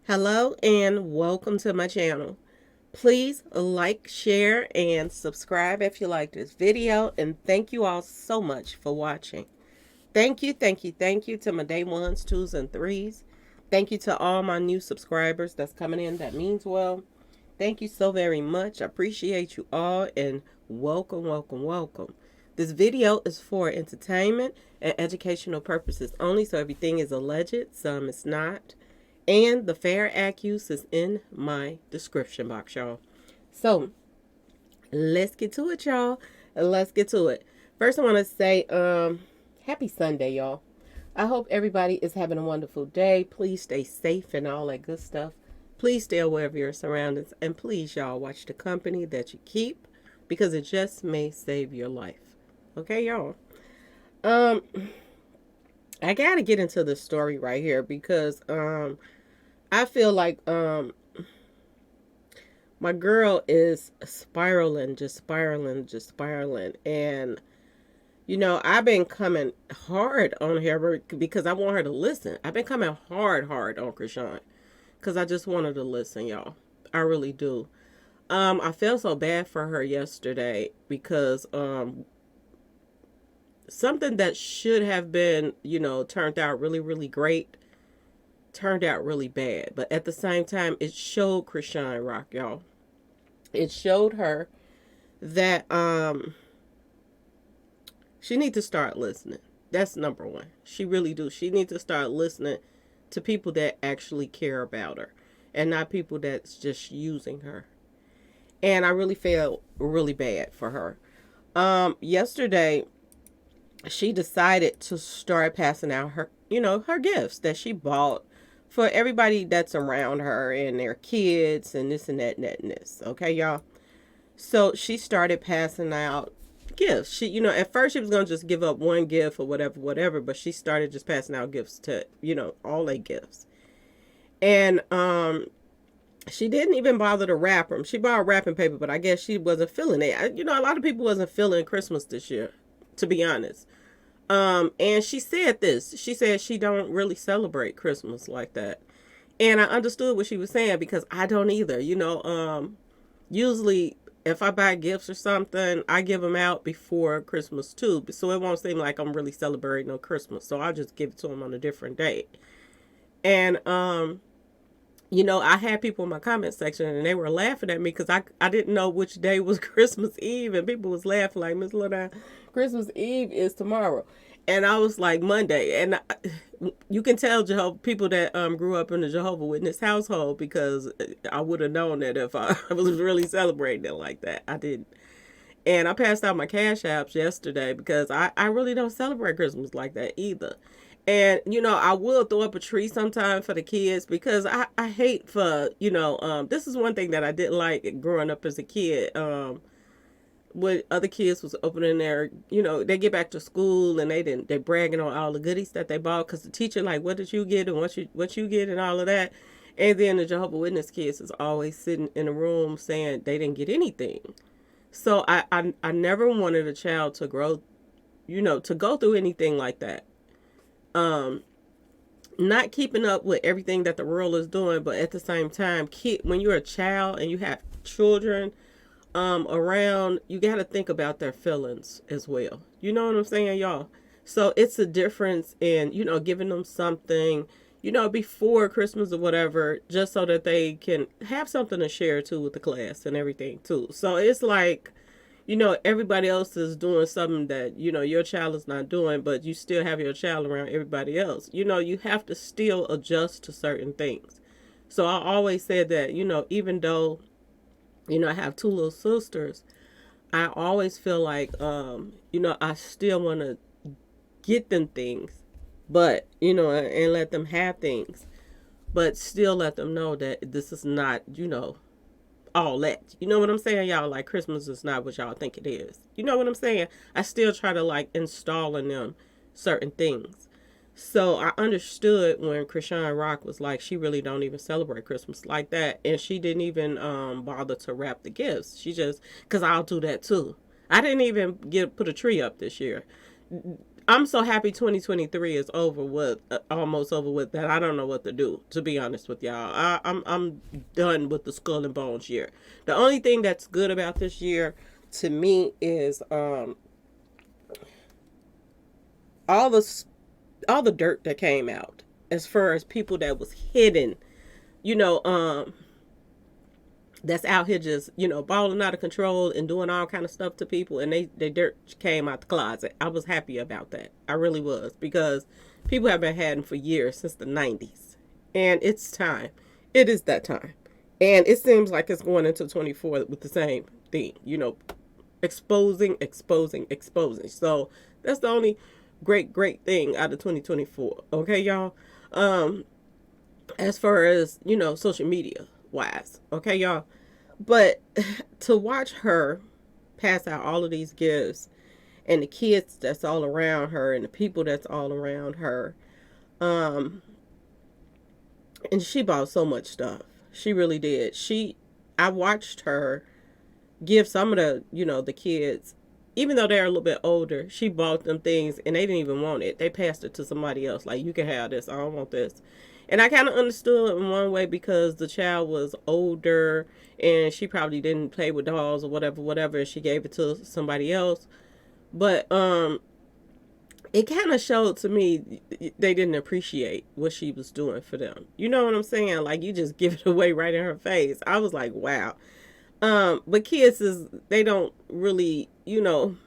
Hello and welcome to my channel. Please like, share, and subscribe if you like this video. And thank you all so much for watching. Thank you to my day ones, twos, and threes. Thank you to all my new subscribers that's coming in. That means well. Thank you so very much. I appreciate you all and welcome. This video is for entertainment and educational purposes only, so everything is alleged, some is not. And the fair accuse is in my description box, y'all. So let's get to it, y'all. Let's get to it. First, I want to say, happy Sunday, y'all. I hope everybody is having a wonderful day. Please stay safe and all that good stuff. Please stay aware of your surroundings. And please, y'all, watch the company that you keep because it just may save your life. Okay, y'all. Um, I gotta get into the story right here because I feel like my girl is spiraling, just spiraling. And, I've been coming hard on her because I want her to listen. I've been coming hard on Chrisean because I just want her to listen, y'all. I really do. I felt so bad for her yesterday because something that should have been, turned out really great turned out really bad. But at the same time, it showed Chrisean Rock, y'all. It showed her that she needs to start listening. That's number one. She really do. She needs to start listening to people that actually care about her and not people that's just using her. And I really felt really bad for her. Yesterday she decided to start passing out her gifts that she bought for everybody that's around her and their kids and this and that and that and this. Okay, y'all. So she started passing out gifts. At first she was gonna just give up one gift or whatever, but she started just passing out gifts to, all their gifts. And she didn't even bother to wrap them. She bought wrapping paper, but I guess she wasn't feeling it. A lot of people wasn't feeling Christmas this year, to be honest. And she said this. She said she don't really celebrate Christmas like that. And I understood what she was saying because I don't either. Usually if I buy gifts or something, I give them out before Christmas too, so it won't seem like I'm really celebrating on Christmas. So I'll just give it to them on a different day. And I had people in my comment section and they were laughing at me because I didn't know which day was Christmas Eve, and people was laughing like, Miss Luna, Christmas Eve is tomorrow. And I was like, Monday. And you can tell people that grew up in the Jehovah Witness household because I would have known that if I was really celebrating it like that. I didn't. And I passed out my cash apps yesterday because I really don't celebrate Christmas like that either. And, I will throw up a tree sometime for the kids because I hate for, this is one thing that I didn't like growing up as a kid. When other kids was opening their, they get back to school and they bragging on all the goodies that they bought because the teacher like, what did you get and what you get and all of that. And then the Jehovah Witness kids is always sitting in a room saying they didn't get anything. So I never wanted a child to grow, to go through anything like that. Not keeping up with everything that the world is doing, but at the same time, when you're a child and you have children around, you got to think about their feelings as well. You know what I'm saying, y'all? So it's a difference in, giving them something, before Christmas or whatever, just so that they can have something to share too with the class and everything too. So it's like, everybody else is doing something that, your child is not doing, but you still have your child around everybody else. You have to still adjust to certain things. So I always said that, even though, I have two little sisters, I always feel like, I still want to get them things, but, and let them have things, but still let them know that this is not, all that. You know what I'm saying, y'all? Like, Christmas is not what y'all think it is. You know what I'm saying? I still try to, like, install in them certain things. So I understood when Chrisean Rock was like, she really don't even celebrate Christmas like that. And she didn't even bother to wrap the gifts. She just, because I'll do that too. I didn't even put a tree up this year. I'm so happy 2023 is over with, almost over with, that I don't know what to do. To be honest with y'all, I'm done with the skull and bones year. The only thing that's good about this year, to me, is all the all the dirt that came out as far as people that was hidden. You know, that's out here just, balling out of control and doing all kind of stuff to people, and they dirt came out the closet. I was happy about that. I really was, because people have been hiding for years, since the 90s, and it's time. It is that time. And it seems like it's going into 24 with the same thing, exposing, exposing, exposing. So that's the only great thing out of 2024. Okay, y'all. As far as, social media wise. Okay, y'all. But to watch her pass out all of these gifts, and the kids that's all around her, and the people that's all around her, and she bought so much stuff. She really did. I watched her give some of the kids, even though they're a little bit older, she bought them things and they didn't even want it. They passed it to somebody else. Like, you can have this. I don't want this. And I kind of understood in one way, because the child was older and she probably didn't play with dolls or whatever, and she gave it to somebody else. But it kind of showed to me they didn't appreciate what she was doing for them. You know what I'm saying? Like, you just give it away right in her face. I was like, wow. But kids they don't really,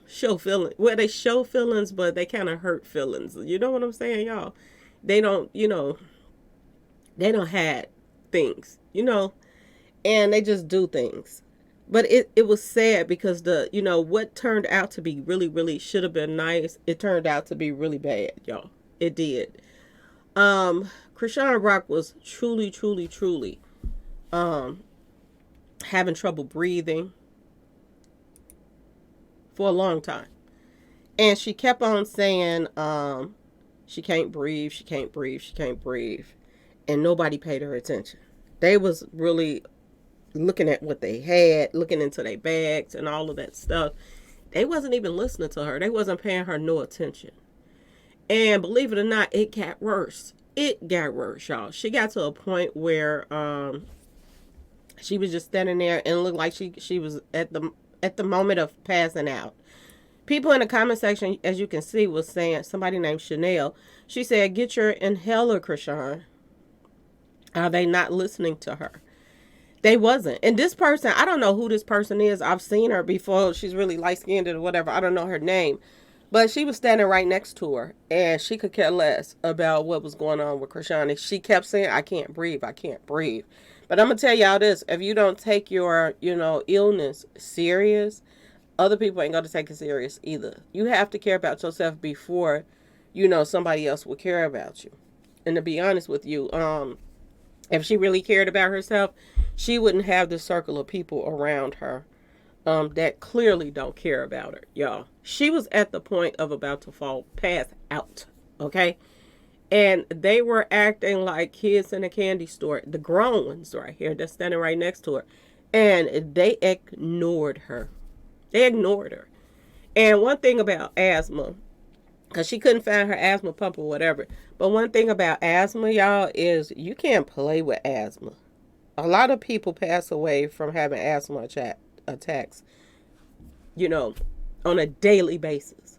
show feelings. Well, they show feelings, but they kind of hurt feelings. You know what I'm saying, y'all? They don't, they don't have things, and they just do things. But it was sad, because what turned out to be really, really should have been nice, it turned out to be really bad, y'all. It did. Chrisean Rock was truly, truly, truly, having trouble breathing for a long time. And she kept on saying, she can't breathe, she can't breathe, she can't breathe. And nobody paid her attention. They was really looking at what they had, looking into their bags and all of that stuff. They wasn't even listening to her. They wasn't paying her no attention. And believe it or not, it got worse. It got worse, y'all. She got to a point where she was just standing there and looked like she was at the moment of passing out. People in the comment section, as you can see, was saying, somebody named Chanel, she said, "Get your inhaler, Chrisean." Are they not listening to her? They wasn't. And this person, I don't know who this person is. I've seen her before. She's really light-skinned or whatever. I don't know her name. But she was standing right next to her, and she could care less about what was going on with Chrisean. And she kept saying, "I can't breathe. I can't breathe." But I'm going to tell y'all this. If you don't take your, illness serious, other people ain't going to take it serious either. You have to care about yourself before, somebody else will care about you. And to be honest with you, if she really cared about herself, she wouldn't have the circle of people around her that clearly don't care about her, y'all. She was at the point of about to pass out, okay? And they were acting like kids in a candy store. The grown ones right here, that's standing right next to her. And they ignored her. They ignored her. And one thing about asthma, because she couldn't find her asthma pump or whatever. But one thing about asthma, y'all, is you can't play with asthma. A lot of people pass away from having asthma attacks, on a daily basis.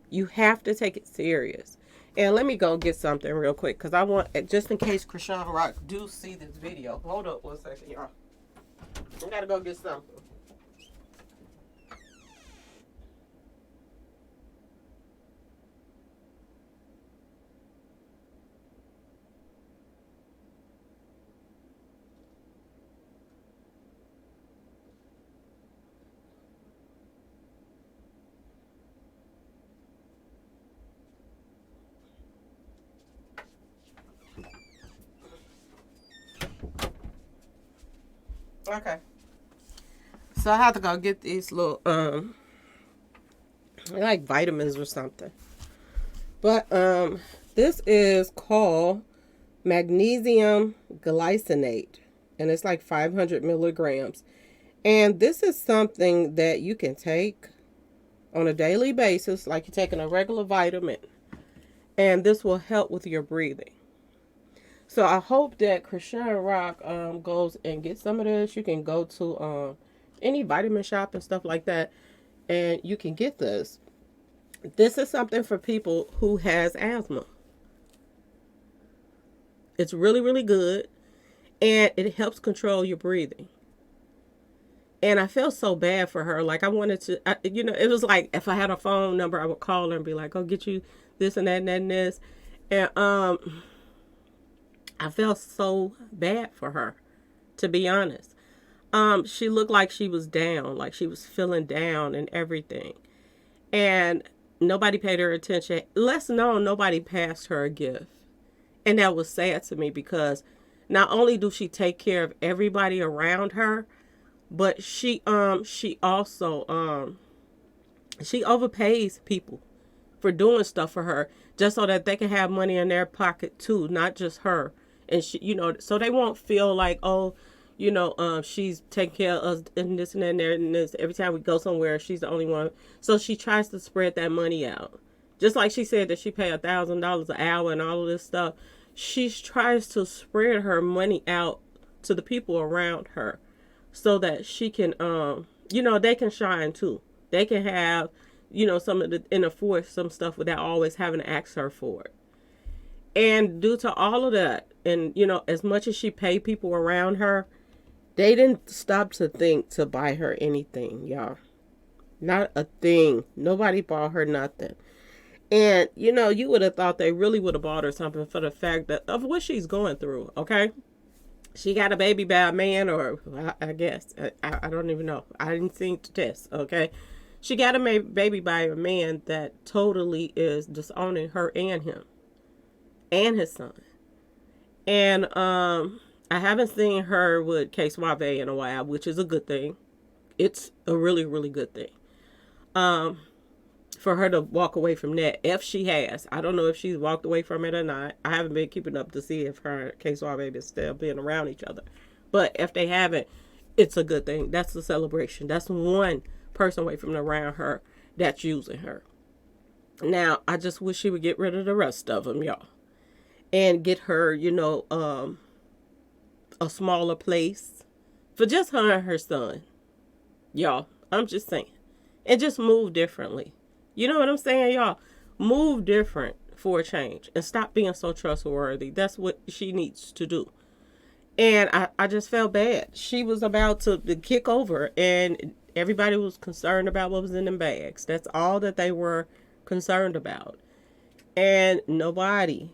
You have to take it serious. And let me go get something real quick, because I want, just in case Chrisean Rock do see this video. Hold up 1 second, y'all. I gotta go get something. Okay. So I have to go get these little like vitamins or something. But this is called magnesium glycinate, and it's like 500 milligrams. And this is something that you can take on a daily basis, like you're taking a regular vitamin, and this will help with your breathing. So I hope that Chrisean Rock goes and get some of this. You can go to any vitamin shop and stuff like that, and you can get this. This is something for people who has asthma. It's really, really good, and it helps control your breathing. And I felt so bad for her. Like I wanted to, it was like if I had a phone number, I would call her and be like, "I'll get you this and that and that and this." And I felt so bad for her, to be honest. She looked like she was down, like she was feeling down and everything. And nobody paid her attention. Less known, nobody passed her a gift. And that was sad to me because not only do she take care of everybody around her, but she also she overpays people for doing stuff for her just so that they can have money in their pocket too, not just her. And she, so they won't feel like, oh, she's taking care of us and this and that and there and this. Every time we go somewhere, she's the only one. So she tries to spread that money out. Just like she said that she paid $1,000 an hour and all of this stuff. She tries to spread her money out to the people around her so that she can, they can shine too. They can have, some of the, and afford some stuff without always having to ask her for it. And due to all of that, and, as much as she paid people around her, they didn't stop to think to buy her anything, y'all. Not a thing. Nobody bought her nothing. And, you would have thought they really would have bought her something for the fact that of what she's going through, okay? She got a baby by a man, or I guess. I don't even know. I didn't see the test, okay? She got a baby by a man that totally is disowning her and him. And his son. And I haven't seen her with K Suave in a while, which is a good thing. It's a really, really good thing. For her to walk away from that, if she has. I don't know if she's walked away from it or not. I haven't been keeping up to see if her and K Suave is still being around each other. But if they haven't, it's a good thing. That's a celebration. That's one person away from around her that's using her. Now, I just wish she would get rid of the rest of them, y'all. And get her, a smaller place for just her and her son. Y'all, I'm just saying. And just move differently. You know what I'm saying, y'all? Move different for a change. And stop being so trustworthy. That's what she needs to do. And I just felt bad. She was about to kick over. And everybody was concerned about what was in them bags. That's all that they were concerned about. And nobody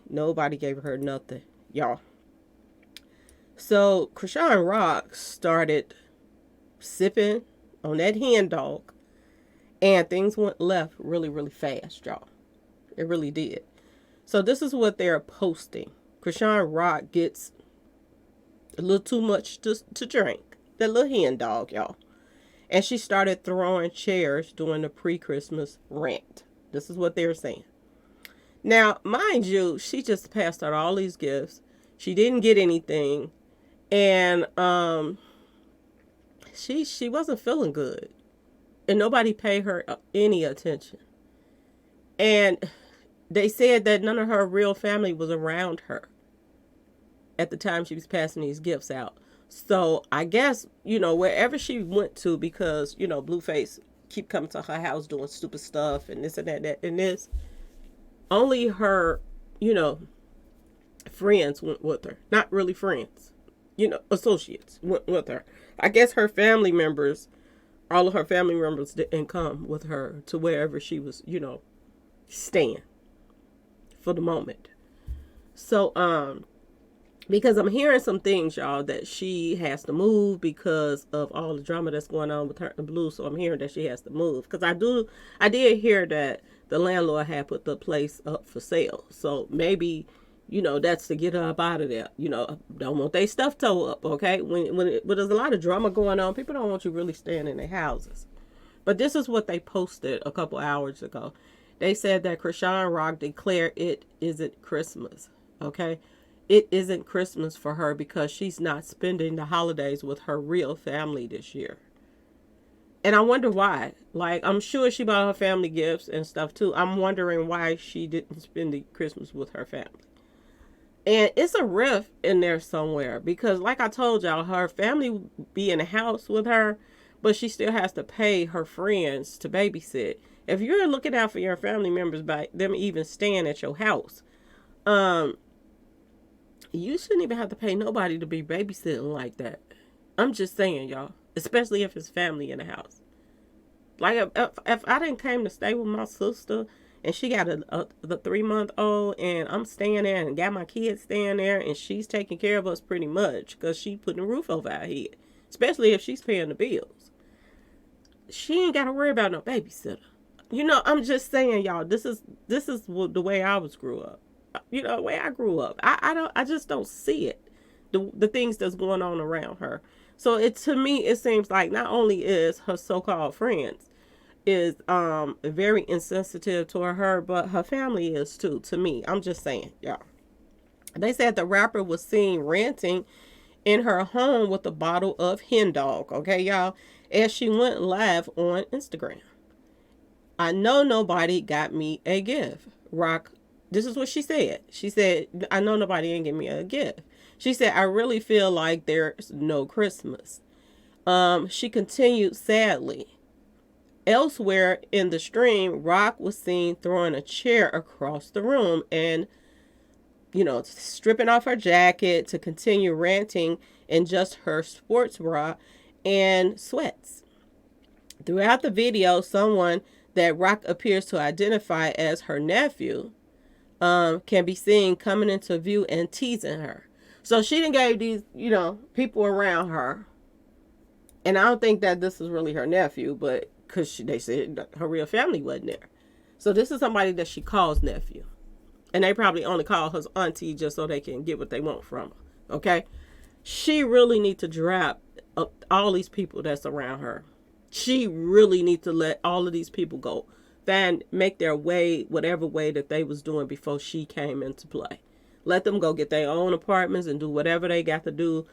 gave her nothing, y'all. So Chrisean Rock started sipping on that hen dog, and things went left really, really fast, y'all. It really did. So this is what they're posting. Chrisean Rock gets a little too much to drink. That little hen dog, y'all. And she started throwing chairs during the pre-Christmas rant. This is what they're saying. Now, mind you, she just passed out all these gifts. She didn't get anything. And she wasn't feeling good. And nobody paid her any attention. And they said that none of her real family was around her at the time she was passing these gifts out. So I guess, wherever she went to, because, Blueface keep coming to her house doing stupid stuff and this and that and this. Only her, friends went with her. Not really friends. Associates went with her. I guess her family members, all of her family members didn't come with her to wherever she was, staying for the moment. So, because I'm hearing some things, y'all, that she has to move because of all the drama that's going on with her and Blue. So I'm hearing that she has to move. Because I did hear that the landlord had put the place up for sale. So maybe, that's to get her up out of there. Don't want their stuff towed up, okay? When there's a lot of drama going on, people don't want you really staying in their houses. But this is what they posted a couple hours ago. They said that Chrisean Rock declared it isn't Christmas, okay? It isn't Christmas for her because she's not spending the holidays with her real family this year. And I wonder why. Like, I'm sure she bought her family gifts and stuff too. I'm wondering why she didn't spend the Christmas with her family. And it's a rift in there somewhere because, like I told y'all, her family be in the house with her, but she still has to pay her friends to babysit. If you're looking out for your family members by them even staying at your house, um, you shouldn't even have to pay nobody to be babysitting like that. I'm just saying, y'all, especially if it's family in the house. Like if I didn't came to stay with my sister and she got the 3 month old and I'm staying there and got my kids staying there and she's taking care of us pretty much because she putting a roof over our head, especially if she's paying the bills. She ain't got to worry about no babysitter. I'm just saying, y'all. This is the way I was grew up. The way I grew up. I just don't see it. The things that's going on around her. So to me it seems like not only is her so-called friends is very insensitive toward her, but her family is too. To me, I'm just saying, y'all. They said the rapper was seen ranting in her home with a bottle of hen dog. Okay, y'all, as she went live on Instagram. I know nobody got me a gift. Rock. This is what she said. She said, I know nobody ain't give me a gift. She said, I really feel like there's no Christmas. She continued sadly. Elsewhere in the stream, Rock was seen throwing a chair across the room and, stripping off her jacket to continue ranting in just her sports bra and sweats. Throughout the video, someone that Rock appears to identify as her nephew can be seen coming into view and teasing her. So she done gave these, people around her. And I don't think that this is really her nephew, but because they said her real family wasn't there. So this is somebody that she calls nephew. And they probably only call her auntie just so they can get what they want from her. Okay? She really needs to drop all these people that's around her. She really needs to let all of these people go. Make their way, whatever way that they was doing before she came into play. Let them go get their own apartments and do whatever they got to do,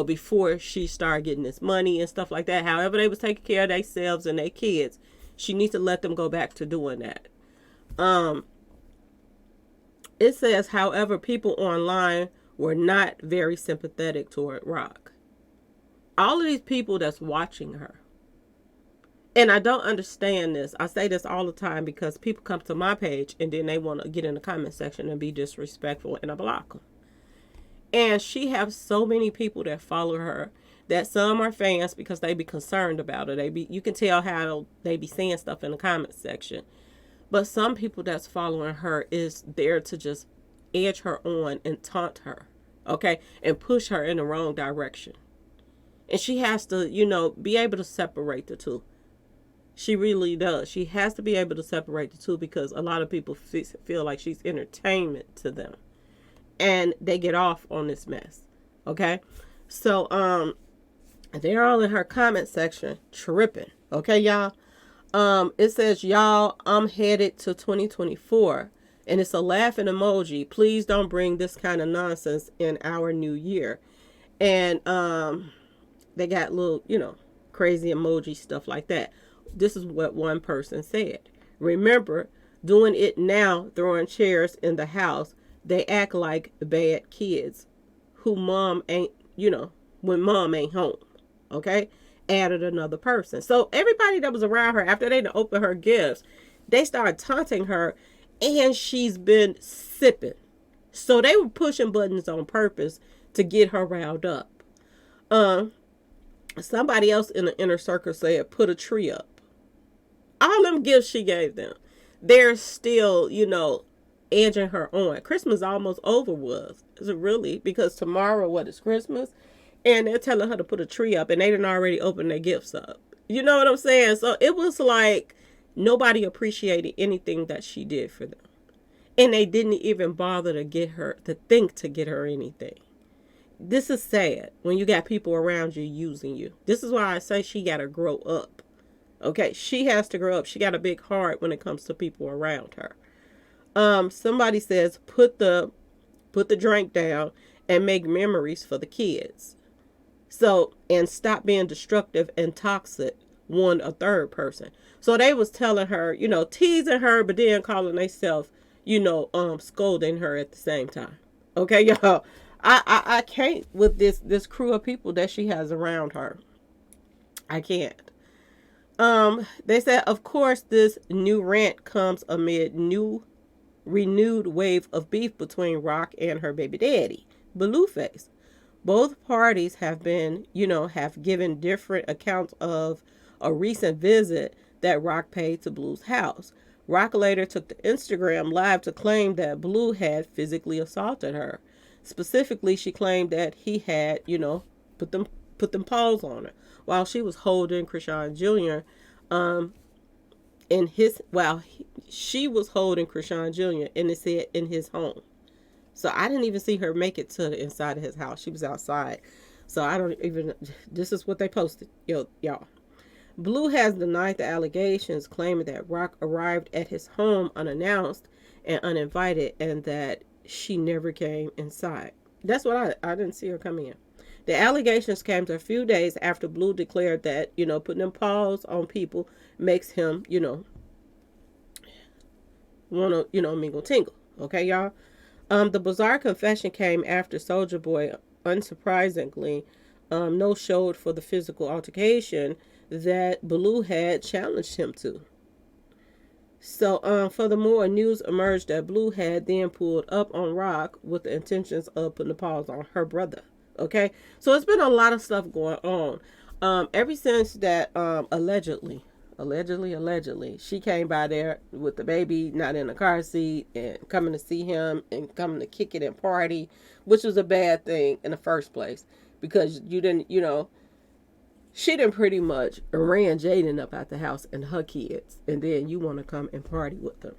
before she started getting this money and stuff like that. However they was taking care of themselves and their kids, she needs to let them go back to doing that. It says, however, people online were not very sympathetic toward Rock. All of these people that's watching her. And I don't understand this. I say this all the time because people come to my page and then they want to get in the comment section and be disrespectful and I block them. And she has so many people that follow her that some are fans because they be concerned about it. You can tell how they be saying stuff in the comment section. But some people that's following her is there to just edge her on and taunt her. Okay? And push her in the wrong direction. And she has to, be able to separate the two. She really does. She has to be able to separate the two because a lot of people feel like she's entertainment to them. And they get off on this mess. Okay? So, they're all in her comment section tripping. Okay, y'all? It says, y'all, I'm headed to 2024. And it's a laughing emoji. Please don't bring this kind of nonsense in our new year. And, they got little, crazy emoji stuff like that. This is what one person said. Remember, doing it now, throwing chairs in the house, they act like bad kids who mom ain't, when mom ain't home. Okay? Added another person. So everybody that was around her, after they opened her gifts, they started taunting her and she's been sipping. So they were pushing buttons on purpose to get her riled up. Somebody else in the inner circle said, put a tree up. All them gifts she gave them, they're still, edging her on. Christmas almost over was. Is it really? Because tomorrow, what is Christmas? And they're telling her to put a tree up and they didn't already open their gifts up. You know what I'm saying? So it was like nobody appreciated anything that she did for them. And they didn't even bother to get her anything. This is sad when you got people around you using you. This is why I say she got to grow up. Okay, she has to grow up. She got a big heart when it comes to people around her. Somebody says put the drink down and make memories for the kids. So, and stop being destructive and toxic one a third person. So they was telling her, teasing her, but then calling themselves, scolding her at the same time. Okay, y'all. I can't with this crew of people that she has around her. I can't. They said, of course, this new rant comes amid new renewed wave of beef between Rock and her baby daddy, Blueface. Both parties have been, have given different accounts of a recent visit that Rock paid to Blue's house. Rock later took to Instagram Live to claim that Blue had physically assaulted her. Specifically, she claimed that he had, put them paws on her while she was holding Chrisean Jr. In his she was holding Chrisean Jr. and it said in his home. So I didn't even see her make it to the inside of his house. She was outside. So I don't even. This is what they posted, y'all. Blue has denied the allegations, claiming that Rock arrived at his home unannounced and uninvited, and that she never came inside. That's what I didn't see her come in. The allegations came to a few days after Blue declared that, putting them paws on people makes him, want to, mingle tingle. Okay, y'all? The bizarre confession came after Soldier Boy, unsurprisingly, no showed for the physical altercation that Blue had challenged him to. So, furthermore, news emerged that Blue had then pulled up on Rock with the intentions of putting the paws on her brother. Okay, so it's been a lot of stuff going on. Ever since that, allegedly, she came by there with the baby not in the car seat and coming to see him and coming to kick it and party, which was a bad thing in the first place because you didn't, she done pretty much ran Jaden up out the house and her kids, and then you want to come and party with them.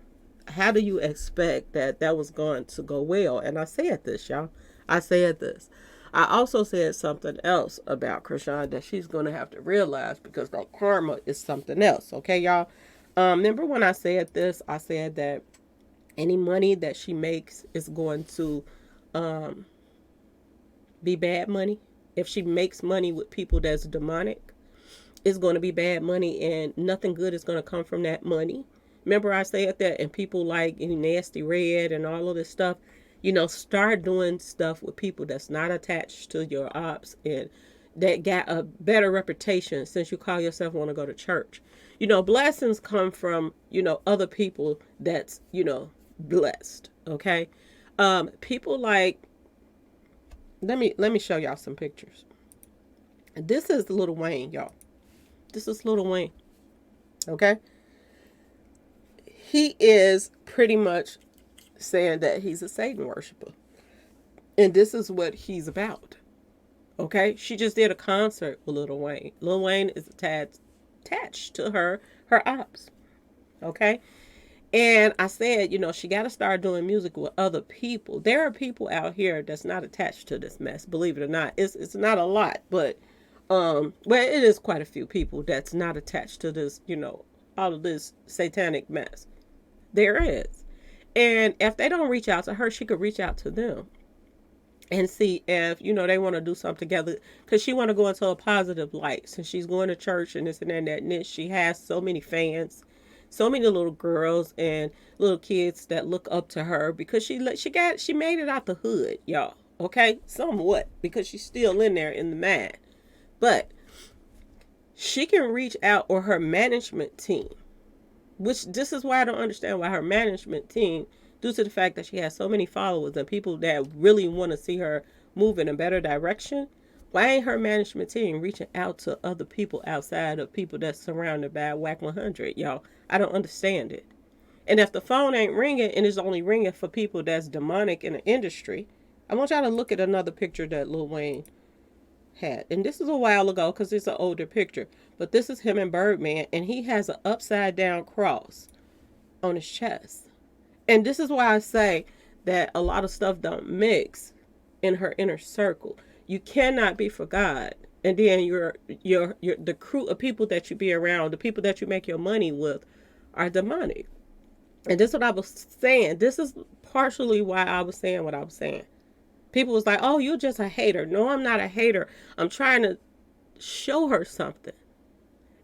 How do you expect that was going to go well? And I said this, y'all. I said this. I also said something else about Chrisean that she's going to have to realize because that karma is something else. Okay, y'all? Remember when I said this? I said that any money that she makes is going to be bad money. If she makes money with people that's demonic, it's going to be bad money and nothing good is going to come from that money. Remember I said that, and people like any Nasty Red and all of this stuff, start doing stuff with people that's not attached to your ops and that got a better reputation since you call yourself want to go to church. Blessings come from, other people that's, blessed. Okay. People like, let me show y'all some pictures. This is Lil Wayne, y'all. This is Lil Wayne. Okay. He is pretty much saying that he's a Satan worshiper. And this is what he's about. Okay? She just did a concert with Lil Wayne. Lil Wayne is attached to her ops. Okay? And I said, she got to start doing music with other people. There are people out here that's not attached to this mess, believe it or not. It's not a lot, but well, it is quite a few people that's not attached to this, all of this satanic mess. There is. And if they don't reach out to her, she could reach out to them and see if, they want to do something together. Because she want to go into a positive light. Since she's going to church and this and that and that. And she has so many fans. So many little girls and little kids that look up to her. Because she made it out the hood, y'all. Okay? Somewhat. Because she's still in there in the mad. But she can reach out, or her management team. Which, this is why I don't understand why her management team, due to the fact that she has so many followers and people that really want to see her move in a better direction, why ain't her management team reaching out to other people outside of people that's surrounded by Whack 100, y'all? I don't understand it. And if the phone ain't ringing and it's only ringing for people that's demonic in the industry, I want y'all to look at another picture that Lil Wayne had. And this is a while ago because it's an older picture. But this is him and Birdman, and he has an upside down cross on his chest. And this is why I say that a lot of stuff don't mix in her inner circle. You cannot be for God, and then you're the crew of people that you be around, the people that you make your money with, are demonic. And this is what I was saying. This is partially why I was saying what I was saying. People was like, "Oh, you're just a hater." No, I'm not a hater. I'm trying to show her something.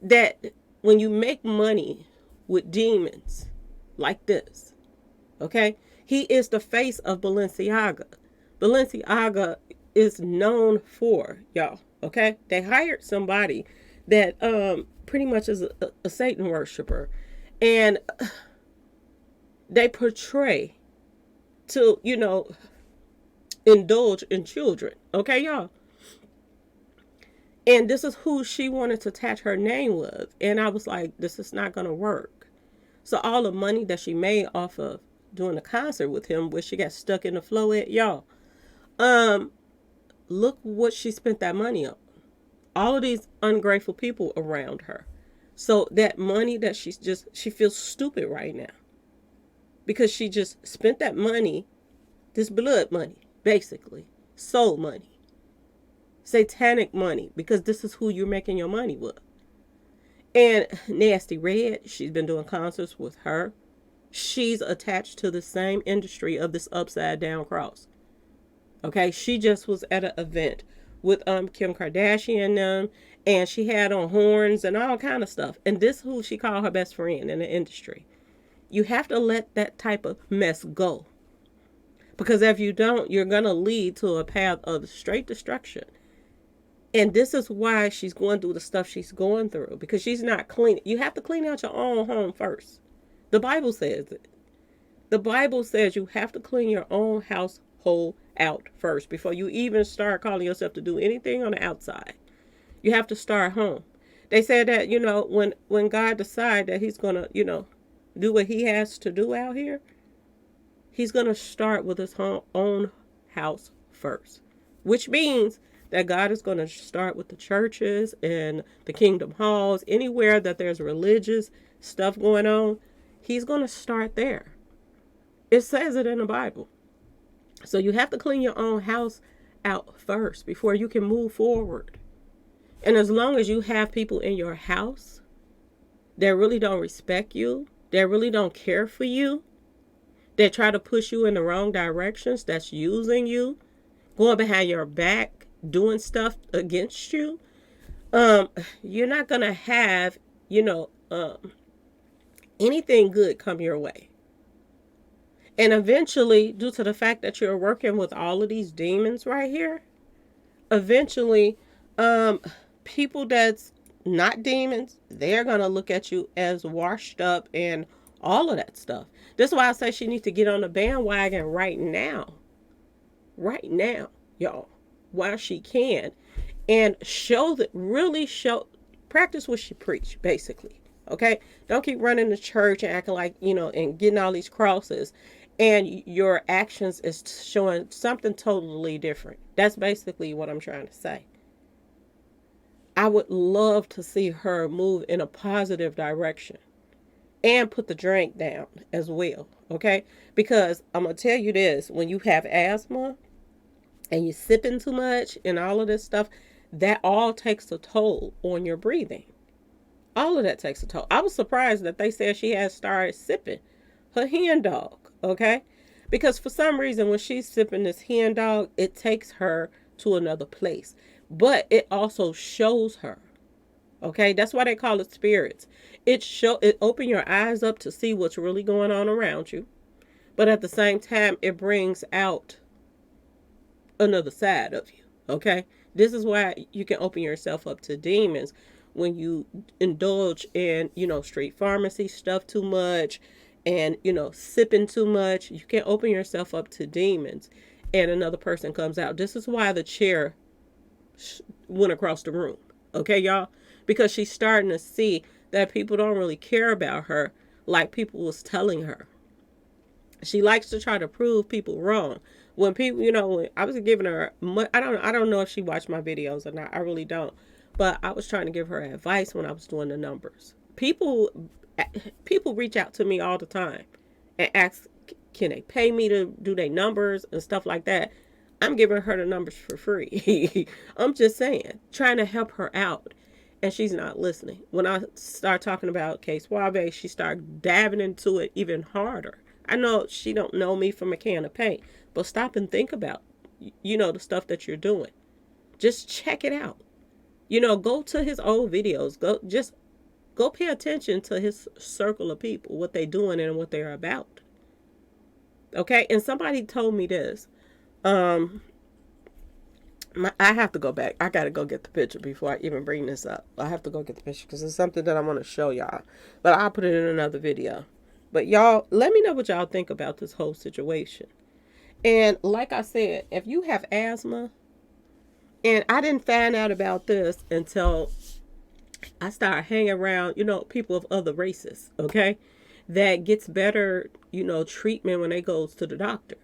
that when you make money with demons like this, okay, he is the face of Balenciaga. Balenciaga is known for, y'all, okay? They hired somebody that pretty much is a Satan worshiper, and they portray to, indulge in children, okay, y'all? And this is who she wanted to attach her name with. And I was like, this is not going to work. So all the money that she made off of doing the concert with him, where she got stuck in the flow at, y'all, look what she spent that money on. All of these ungrateful people around her. So that money that she feels stupid right now. Because she just spent that money, this blood money, basically, soul money, satanic money, because this is who you're making your money with. And Nasty Red, she's been doing concerts with her. She's attached to the same industry of this upside down cross. Okay, she just was at an event with Kim Kardashian, and she had on horns and all kind of stuff. And this is who she called her best friend in the industry. You have to let that type of mess go. Because if you don't, you're going to lead to a path of straight destruction. And this is why she's going through the stuff she's going through. Because she's not clean. You have to clean out your own home first. The Bible says it. The Bible says you have to clean your own household out first before you even start calling yourself to do anything on the outside. You have to start home. They said that, when God decides that he's going to, do what he has to do out here, he's going to start with his own house first, which means that God is going to start with the churches and the kingdom halls, anywhere that there's religious stuff going on. He's going to start there. It says it in the Bible. So you have to clean your own house out first before you can move forward. And as long as you have people in your house that really don't respect you, that really don't care for you, that try to push you in the wrong directions, that's using you, going behind your back, doing stuff against you, you're not going to have, anything good come your way. And eventually, due to the fact that you're working with all of these demons right here, eventually, people that's not demons, they're going to look at you as washed up and all of that stuff. That's why I say she needs to get on the bandwagon right now. Right now, y'all, while she can. And practice what she preach, basically. Okay? Don't keep running to church and acting like, and getting all these crosses. And your actions is showing something totally different. That's basically what I'm trying to say. I would love to see her move in a positive direction and put the drink down as well, okay? Because I'm going to tell you this, when you have asthma and you're sipping too much and all of this stuff, that all takes a toll on your breathing. All of that takes a toll. I was surprised that they said she had started sipping her hen dog, okay? Because for some reason, when she's sipping this hen dog, it takes her to another place. But it also shows her. Okay, that's why they call it spirits. It open your eyes up to see what's really going on around you. But at the same time, it brings out another side of you. Okay? This is why you can open yourself up to demons when you indulge in, street pharmacy stuff too much and, sipping too much. You can open yourself up to demons and another person comes out. This is why the chair went across the room. Okay, y'all? Because she's starting to see that people don't really care about her like people was telling her. She likes to try to prove people wrong. When people, when I was giving her, I don't know if she watched my videos or not. I really don't. But I was trying to give her advice when I was doing the numbers. People reach out to me all the time and ask, can they pay me to do their numbers and stuff like that. I'm giving her the numbers for free. I'm just saying, trying to help her out. And she's not listening. When I start talking about K Suave, she started dabbing into it even harder. I know she don't know me from a can of paint, but stop and think about, the stuff that you're doing. Just check it out. Go to his old videos. Go just Go pay attention to his circle of people, what they're doing and what they're about. Okay? And somebody told me this. Um, I have to go back. I got to go get the picture before I even bring this up. I have to go get the picture because it's something that I want to show y'all. But I'll put it in another video. But y'all, let me know what y'all think about this whole situation. And like I said, if you have asthma, and I didn't find out about this until I started hanging around, people of other races, okay? That gets better, treatment when they goes to the doctor.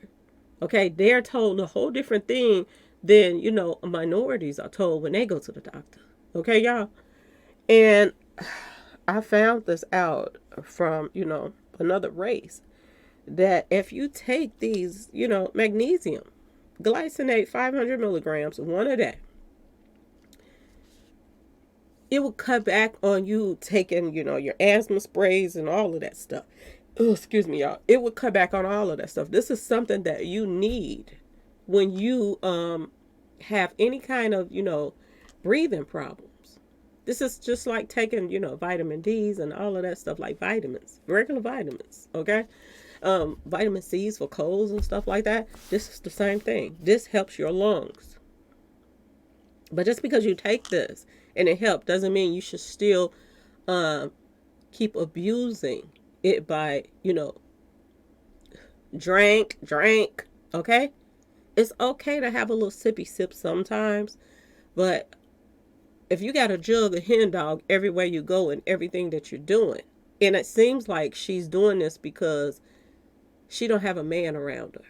Okay, they're told a whole different thing than, minorities are told when they go to the doctor. Okay, y'all? And I found this out from, another race that if you take these, magnesium, glycinate 500 milligrams, one a day, it will cut back on you taking, your asthma sprays and all of that stuff. Oh, excuse me, y'all. It would cut back on all of that stuff. This is something that you need when you have any kind of, breathing problems. This is just like taking, vitamin D's and all of that stuff, like vitamins, regular vitamins, okay? Vitamin C's for colds and stuff like that. This is the same thing. This helps your lungs. But just because you take this and it helps doesn't mean you should still keep abusing it by, drink, okay? It's okay to have a little sippy sip sometimes, but if you got a jug of hen dog everywhere you go and everything that you're doing, and it seems like she's doing this because she don't have a man around her,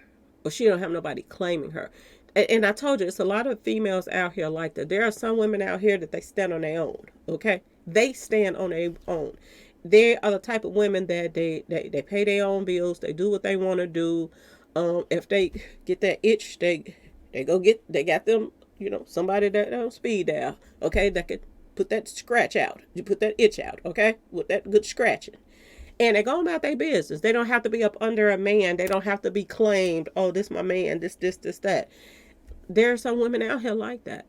or she don't have nobody claiming her. And I told you, it's a lot of females out here like that. There are some women out here that they stand on their own, okay? They stand on their own. They are the type of women that they pay their own bills. They do what they want to do. If they get that itch, they got them, somebody that on speed dial, okay, that could put that scratch out. You put that itch out, okay, with that good scratching. And they go about their business. They don't have to be up under a man. They don't have to be claimed, oh, this my man, this, that. There are some women out here like that.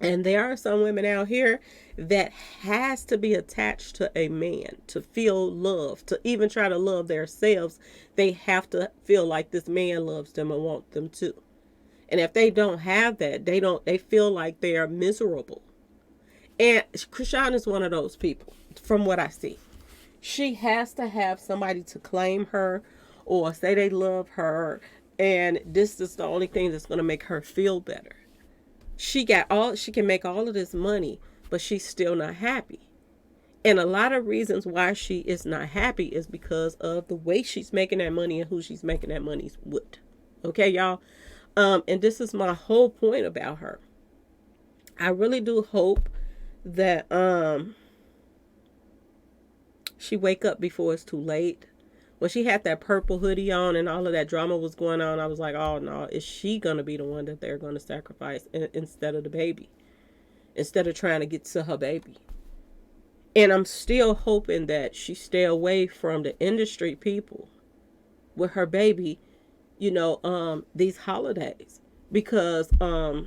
And there are some women out here that has to be attached to a man to feel love, to even try to love themselves. They have to feel like this man loves them and want them to. And if they don't have that, they feel like they are miserable. And Chrisean is one of those people, from what I see. She has to have somebody to claim her or say they love her. And this is the only thing that's going to make her feel better. She can make all of this money, but she's still not happy. And a lot of reasons why she is not happy is because of the way she's making that money and who she's making that money with. Okay, y'all? And this is my whole point about her. I really do hope that she wake up before it's too late. When she had that purple hoodie on and all of that drama was going on, I was like, oh no, is she going to be the one that they're going to sacrifice instead of the baby? Instead of trying to get to her baby. And I'm still hoping that she stay away from the industry people with her baby, these holidays. Because the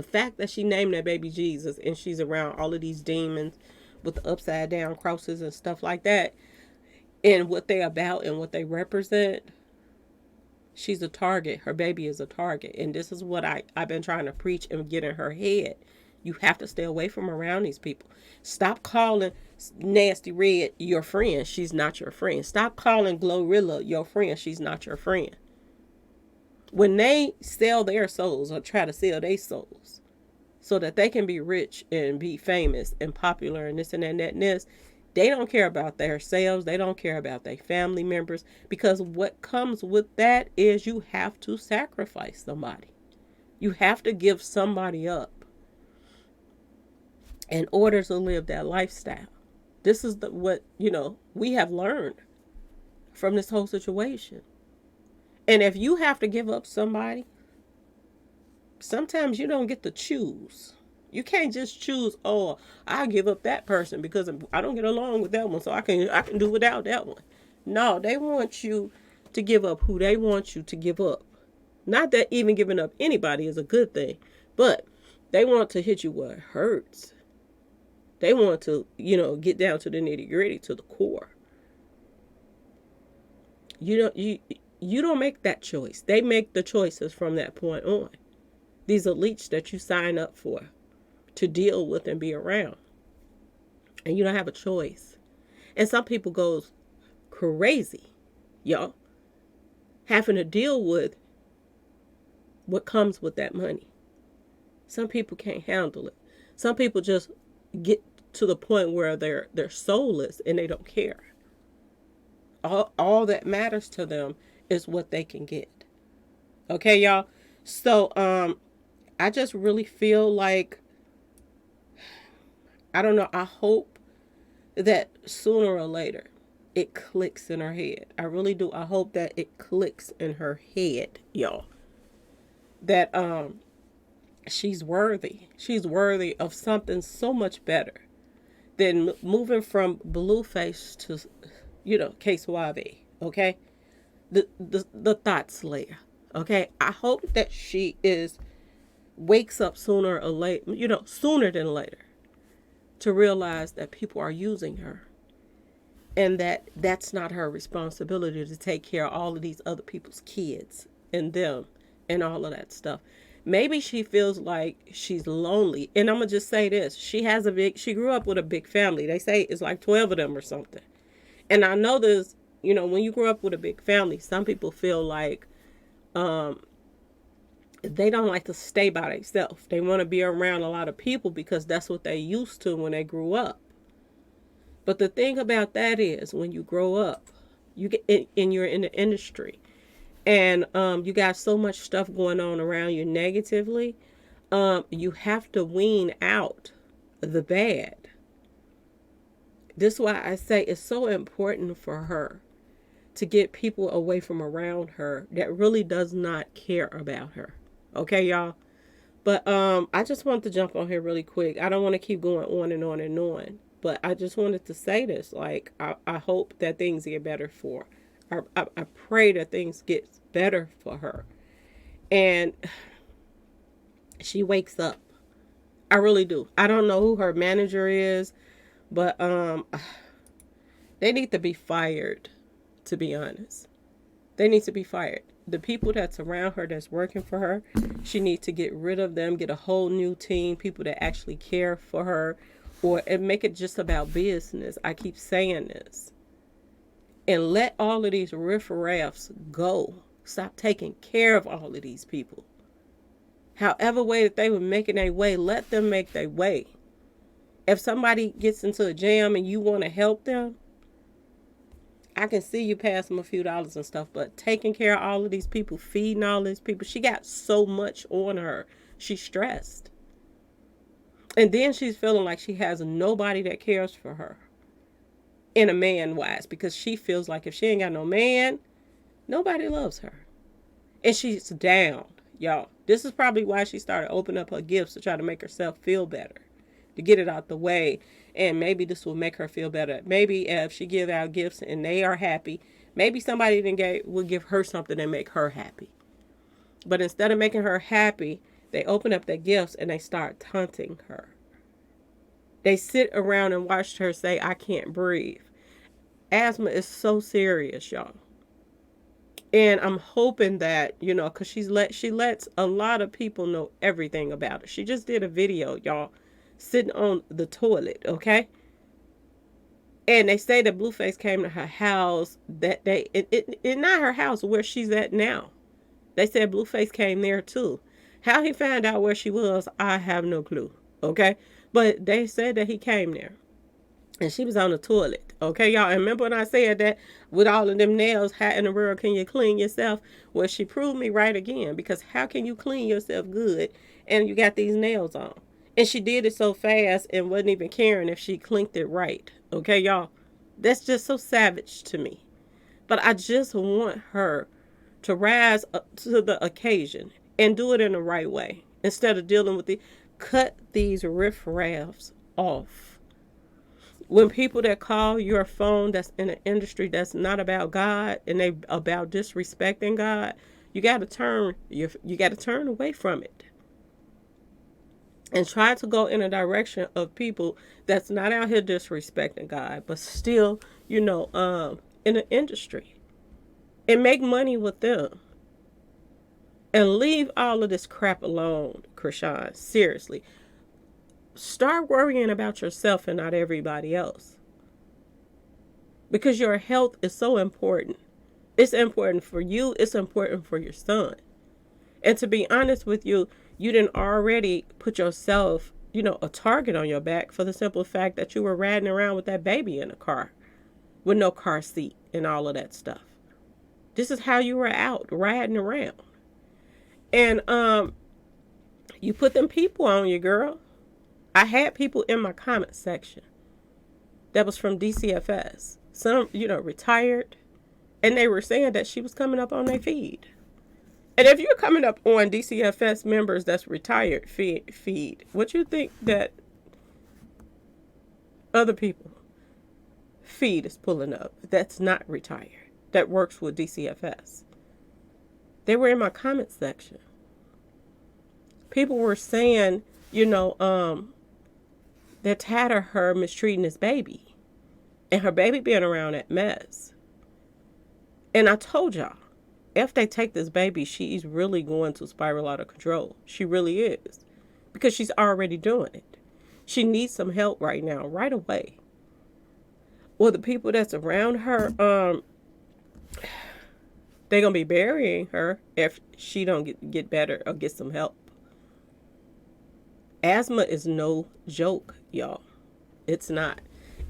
fact that she named that baby Jesus and she's around all of these demons with the upside down crosses and stuff like that, and what they're about and what they represent, she's a target. Her baby is a target. And this is what I've been trying to preach and get in her head. You have to stay away from around these people. Stop calling Nasty Red your friend. She's not your friend. Stop calling Glorilla your friend. She's not your friend. When they sell their souls or try to sell their souls so that they can be rich and be famous and popular and this and that and that and this, they don't care about themselves. They don't care about their family members, because what comes with that is you have to sacrifice somebody. You have to give somebody up in order to live that lifestyle. This is what we have learned from this whole situation. And if you have to give up somebody, sometimes you don't get to choose. You can't just choose, oh, I'll give up that person because I don't get along with that one, so I can do without that one. No, they want you to give up who they want you to give up. Not that even giving up anybody is a good thing, but they want to hit you where it hurts. They want to, get down to the nitty gritty, to the core. You don't make that choice. They make the choices from that point on. These elites that you sign up for to deal with and be around, and you don't have a choice. And some people goes crazy, y'all, having to deal with what comes with that money. Some people can't handle it. Some people just get to the point where they're soulless and they don't care. All that matters to them is what they can get. Okay, y'all. So I just really feel like, I don't know, I hope that sooner or later it clicks in her head. I really do. I hope that it clicks in her head, y'all. That she's worthy. She's worthy of something so much better than moving from Blueface to, K Suave. Okay, the thought slayer. Okay, I hope that she wakes up sooner or later, sooner than later, to realize that people are using her, and that's not her responsibility to take care of all of these other people's kids and them and all of that stuff. Maybe she feels like she's lonely. And I'm going to just say this. She grew up with a big family. They say it's like 12 of them or something. And I know there's, when you grow up with a big family, some people feel like they don't like to stay by themselves. They want to be around a lot of people because that's what they used to when they grew up. But the thing about that is, when you grow up, you get and you're in the industry, and you got so much stuff going on around you negatively, you have to wean out the bad. This is why I say it's so important for her to get people away from around her that really does not care about her. Okay, y'all? But I just wanted to jump on here really quick. I don't want to keep going on and on and on. But I just wanted to say this. Like, I hope that things get better for her. I pray that things get better for her. And she wakes up. I really do. I don't know who her manager is, but they need to be fired, to be honest. They need to be fired. The people that's around her that's working for her, she needs to get rid of them, get a whole new team, people that actually care for her, and make it just about business. I keep saying this. And let all of these riffraffs go. Stop taking care of all of these people. However way that they were making their way, let them make their way. If somebody gets into a jam and you want to help them, I can see you pass them a few dollars and stuff, but taking care of all of these people, feeding all these people, she got so much on her. She's stressed. And then she's feeling like she has nobody that cares for her in a man-wise, because she feels like if she ain't got no man, nobody loves her. And she's down, y'all. This is probably why she started opening up her gifts, to try to make herself feel better, to get it out the way. And maybe this will make her feel better. Maybe if she gives out gifts and they are happy, maybe somebody will give her something and make her happy. But instead of making her happy, they open up their gifts and they start taunting her. They sit around and watch her say, "I can't breathe." Asthma is so serious, y'all. And I'm hoping that, because she lets a lot of people know everything about it. She just did a video, y'all, sitting on the toilet, okay? And they say that Blueface came to her house that day. It not her house, where she's at now. They said Blueface came there too. How he found out where she was, I have no clue, okay? But they said that he came there. And she was on the toilet. Okay, y'all. And remember when I said that with all of them nails, how in the world can you clean yourself? Well, she proved me right again. Because how can you clean yourself good and you got these nails on? And she did it so fast and wasn't even caring if she clinked it right. Okay, y'all. That's just so savage to me. But I just want her to rise up to the occasion and do it in the right way. Instead of dealing with cut these riffraffs off. When people that call your phone that's in an industry that's not about God and they about disrespecting God, you got to turn away from it. and try to go in a direction of people that's not out here disrespecting God, but still, in the industry, and make money with them. And leave all of this crap alone, Chrisean. Seriously. Start worrying about yourself and not everybody else. Because your health is so important. It's important for you. It's important for your son. And to be honest with you, you didn't already put yourself, a target on your back for the simple fact that you were riding around with that baby in a car with no car seat and all of that stuff. This is how you were out riding around. And you put them people on you, girl. I had people in my comment section that was from DCFS. Some, retired, and they were saying that she was coming up on their feed. And if you're coming up on DCFS members that's retired feed, what you think that other people feed is pulling up that's not retired, that works with DCFS? They were in my comment section. People were saying, they're tired of her mistreating this baby and her baby being around that mess. And I told y'all, if they take this baby, she's really going to spiral out of control. She really is. Because she's already doing it. She needs some help right now, right away. Well, the people that's around her, they're going to be burying her if she don't get better or get some help. Asthma is no joke, y'all. It's not.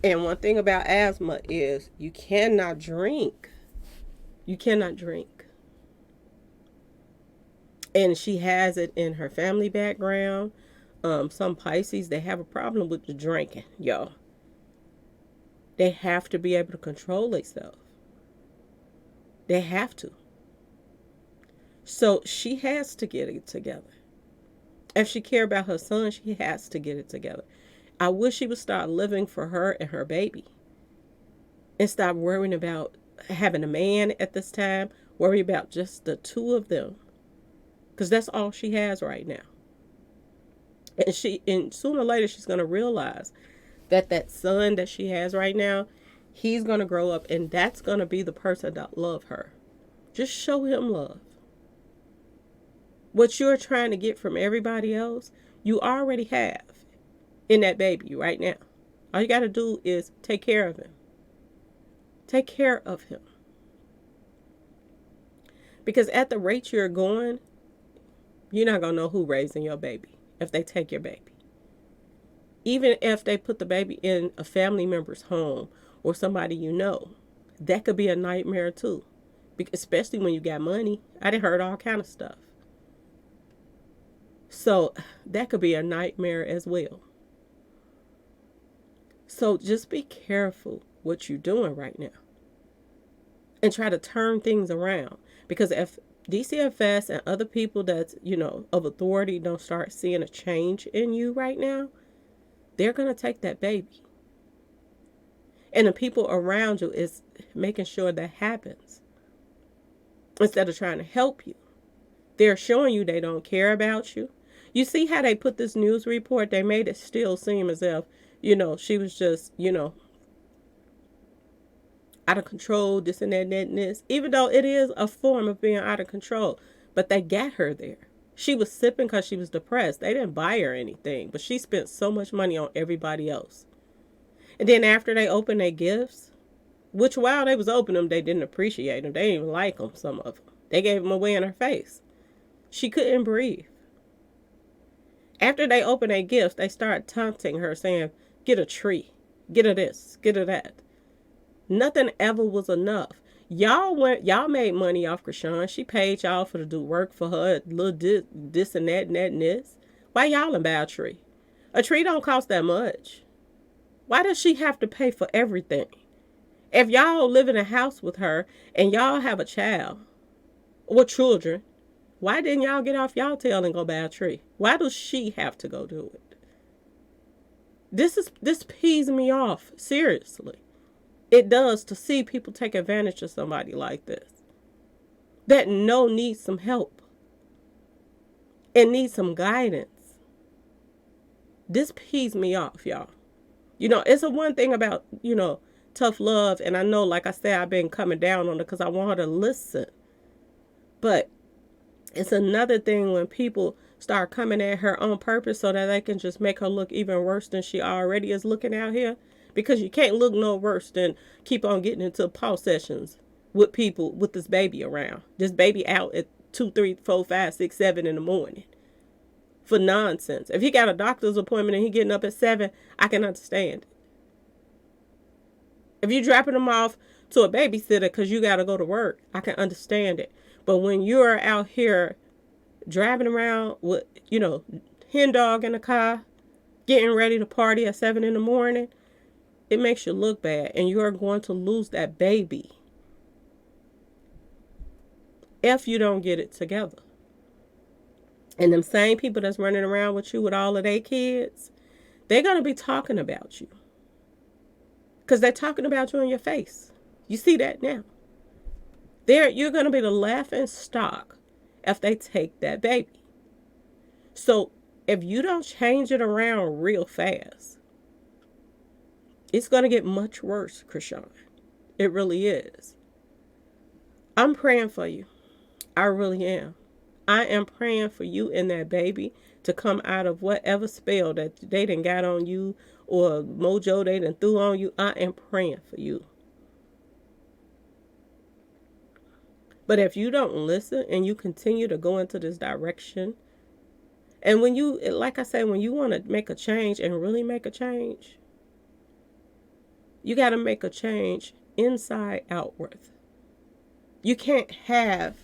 And one thing about asthma is you cannot drink. You cannot drink. And she has it in her family background. Some Pisces, they have a problem with the drinking, y'all. They have to be able to control themselves. They have to. So she has to get it together. If she cares about her son, she has to get it together. I wish she would start living for her and her baby. And stop worrying about having a man at this time. Worry about just the two of them. Because that's all she has right now. And sooner or later she's going to realize that son that she has right now, he's going to grow up and that's going to be the person that love her. Just show him love. What you're trying to get from everybody else, you already have in that baby right now. All you got to do is take care of him. Take care of him. Because at the rate you're going, you're not going to know who raising your baby if they take your baby. Even if they put the baby in a family member's home or somebody you know, that could be a nightmare too. Especially when you got money. I done heard all kind of stuff. So that could be a nightmare as well. So just be careful what you're doing right now. And try to turn things around. Because if DCFS and other people that's, of authority don't start seeing a change in you right now, they're going to take that baby. And the people around you is making sure that happens. Instead of trying to help you. They're showing you they don't care about you. You see how they put this news report? They made it still seem as if, she was just, out of control, this and that and this. Even though it is a form of being out of control. But they got her there. She was sipping because she was depressed. They didn't buy her anything. But she spent so much money on everybody else. And then after they opened their gifts, which while they was opening them, they didn't appreciate them. They didn't even like them, some of them. They gave them away in her face. She couldn't breathe. After they opened their gifts, they started taunting her, saying, get a tree, get her this, get her that. Nothing ever was enough. Y'all made money off Chrisean. She paid y'all for to do work for her, little this and that and that and this. Why y'all didn't buy a tree? A tree don't cost that much. Why does she have to pay for everything? If y'all live in a house with her and y'all have a child or children, why didn't y'all get off y'all tail and go buy a tree? Why does she have to go do it? This pees me off, seriously. It does, to see people take advantage of somebody like this. That needs some help. And needs some guidance. This pees me off, y'all. It's a one thing about, tough love. And I know, like I said, I've been coming down on it because I want her to listen. But it's another thing when people start coming at her on purpose so that they can just make her look even worse than she already is looking out here. Because you can't look no worse than keep on getting into Paul sessions with people with this baby around. This baby out at 2, 3, 4, 5, 6, 7 in the morning for nonsense. If he got a doctor's appointment and he getting up at 7, I can understand it. If you're dropping him off to a babysitter because you got to go to work, I can understand it. But when you're out here driving around with, hen dog in the car, getting ready to party at 7 in the morning, it makes you look bad. And you are going to lose that baby if you don't get it together. And them same people that's running around with you with all of their kids, they're going to be talking about you. Because they're talking about you in your face. You see that now. You're going to be the laughing stock if they take that baby. So if you don't change it around real fast, it's going to get much worse, Chrisean. It really is. I'm praying for you. I really am. I am praying for you and that baby to come out of whatever spell that they done got on you or mojo they done threw on you. I am praying for you. But if you don't listen and you continue to go into this direction, and when you, like I said, when you want to make a change and really make a change, you got to make a change inside outward. You can't have,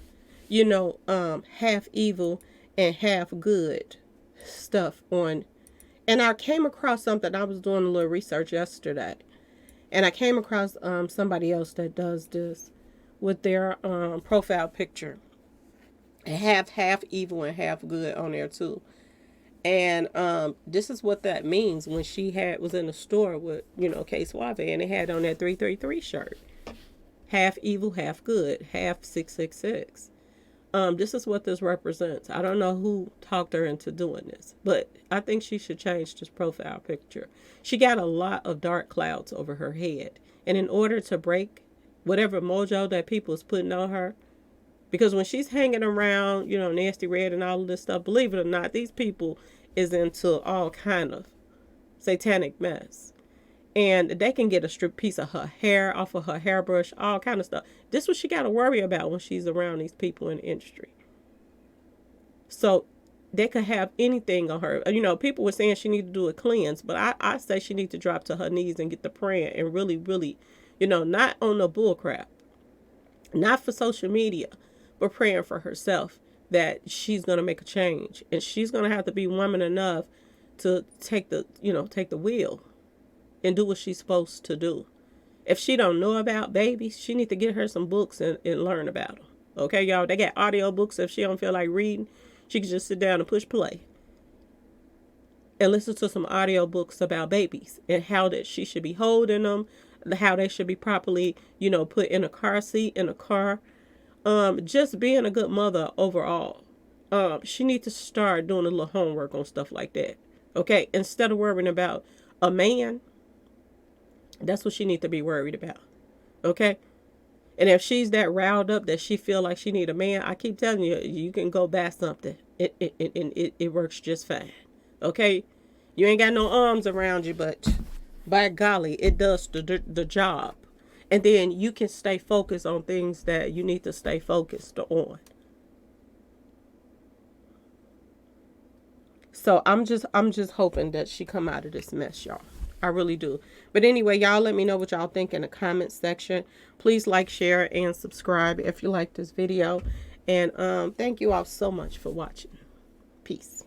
half evil and half good stuff on. And I came across something. I was doing a little research yesterday, and I came across somebody else that does this with their profile picture. And have half evil and half good on there too. And this is what that means when she was in the store with, K Suave, and they had on that 333 shirt. Half evil, half good, half 666. This is what this represents. I don't know who talked her into doing this, but I think she should change this profile picture. She got a lot of dark clouds over her head. And in order to break whatever mojo that people is putting on her, because when she's hanging around, Nasty Red and all of this stuff, believe it or not, these people is into all kind of satanic mess. And they can get a strip piece of her hair off of her hairbrush, all kind of stuff. This is what she got to worry about when she's around these people in the industry. So they could have anything on her. People were saying she need to do a cleanse, but I say she need to drop to her knees and get the praying and really, really, not on the bull crap, not for social media, but praying for herself that she's going to make a change. And she's going to have to be woman enough to take the wheel and do what she's supposed to do. If she don't know about babies, she need to get her some books and learn about them. Okay, y'all? They got audio books. If she don't feel like reading, she can just sit down and push play and listen to some audio books about babies and how that she should be holding them, how they should be properly, put in a car seat, in a car. Just being a good mother overall. She needs to start doing a little homework on stuff like that. Okay, instead of worrying about a man, that's what she needs to be worried about. Okay, and if she's that riled up that she feel like she need a man, I keep telling you, you can go buy something. It works just fine. Okay, you ain't got no arms around you, but by golly, it does the job. And then you can stay focused on things that you need to stay focused on. So I'm just hoping that she come out of this mess, y'all. I really do. But anyway, y'all let me know what y'all think in the comment section. Please like, share, and subscribe if you like this video. And thank you all so much for watching. Peace.